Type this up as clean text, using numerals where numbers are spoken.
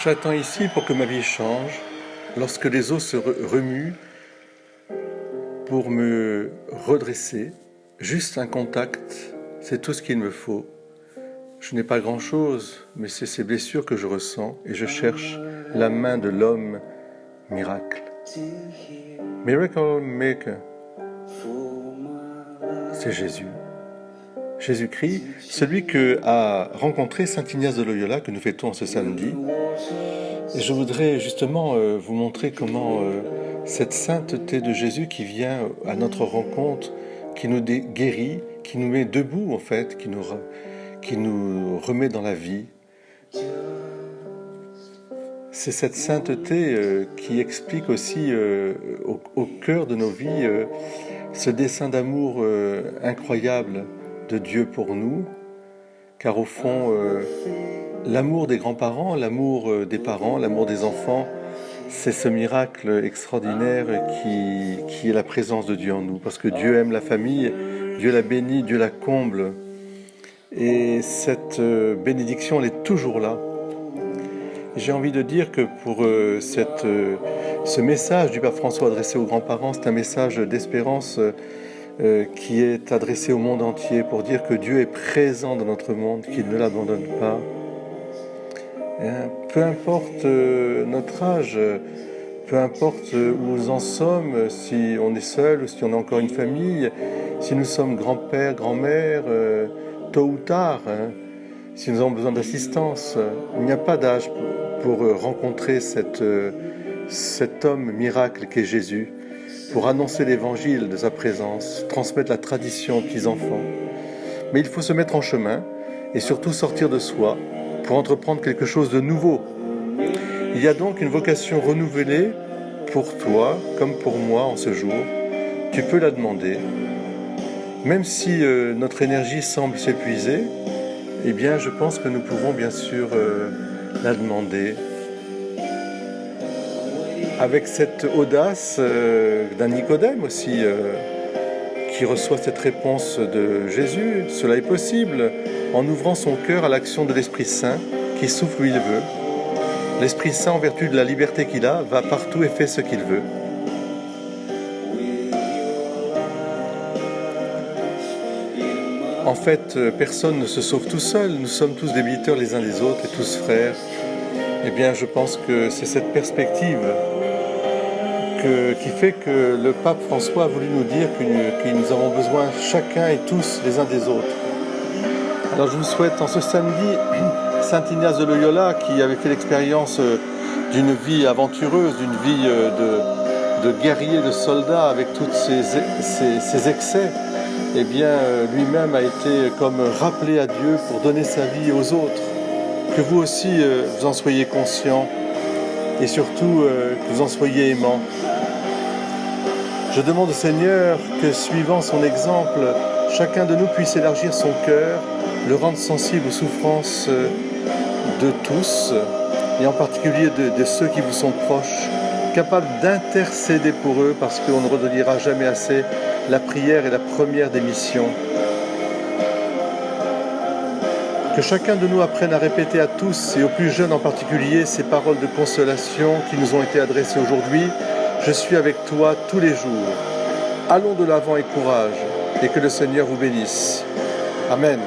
J'attends ici pour que ma vie change, lorsque les eaux se remuent, pour me redresser. Juste un contact, c'est tout ce qu'il me faut. Je n'ai pas grand-chose, mais c'est ces blessures que je ressens et je cherche la main de l'homme miracle. Miracle Maker, c'est Jésus. Jésus-Christ, celui que a rencontré saint Ignace de Loyola, que nous fêtons ce samedi. Et je voudrais justement vous montrer comment cette sainteté de Jésus qui vient à notre rencontre, qui nous guérit, qui nous met debout en fait, qui nous remet dans la vie. C'est cette sainteté qui explique aussi au cœur de nos vies ce dessein d'amour incroyable de Dieu pour nous, car au fond, l'amour des grands-parents, l'amour des parents, l'amour des enfants, c'est ce miracle extraordinaire qui est la présence de Dieu en nous, parce que Dieu aime la famille, Dieu la bénit, Dieu la comble, et cette bénédiction, elle est toujours là. J'ai envie de dire que pour ce message du pape François adressé aux grands-parents, c'est un message d'espérance qui est adressé au monde entier pour dire que Dieu est présent dans notre monde, qu'il ne l'abandonne pas. Peu importe notre âge, peu importe où nous en sommes, si on est seul ou si on a encore une famille, si nous sommes grand-père, grand-mère, tôt ou tard, si nous avons besoin d'assistance, il n'y a pas d'âge pour rencontrer cet homme miracle qu'est Jésus, pour annoncer l'évangile de sa présence, transmettre la tradition aux petits-enfants. Mais il faut se mettre en chemin et surtout sortir de soi pour entreprendre quelque chose de nouveau. Il y a donc une vocation renouvelée pour toi comme pour moi en ce jour. Tu peux la demander. Même si notre énergie semble s'épuiser, eh bien je pense que nous pouvons bien sûr la demander. Avec cette audace d'un Nicodème aussi, qui reçoit cette réponse de Jésus, cela est possible, en ouvrant son cœur à l'action de l'Esprit Saint, qui souffle où il veut. L'Esprit Saint, en vertu de la liberté qu'il a, va partout et fait ce qu'il veut. En fait, personne ne se sauve tout seul, nous sommes tous débiteurs les uns des autres et tous frères. Eh bien, je pense que c'est cette perspective qui fait que le pape François a voulu nous dire que nous avons besoin chacun et tous les uns des autres. Alors je vous souhaite en ce samedi, saint Ignace de Loyola, qui avait fait l'expérience d'une vie aventureuse, d'une vie de guerrier, de soldat, avec tous ses excès, eh bien lui-même a été comme rappelé à Dieu pour donner sa vie aux autres. Que vous aussi vous en soyez conscients et surtout que vous en soyez aimants. Je demande au Seigneur que, suivant son exemple, chacun de nous puisse élargir son cœur, le rendre sensible aux souffrances de tous, et en particulier de ceux qui vous sont proches, capable d'intercéder pour eux, parce qu'on ne redira jamais assez, la prière est la première des missions. Que chacun de nous apprenne à répéter à tous, et aux plus jeunes en particulier, ces paroles de consolation qui nous ont été adressées aujourd'hui. Je suis avec toi tous les jours. Allons de l'avant et courage, et que le Seigneur vous bénisse. Amen.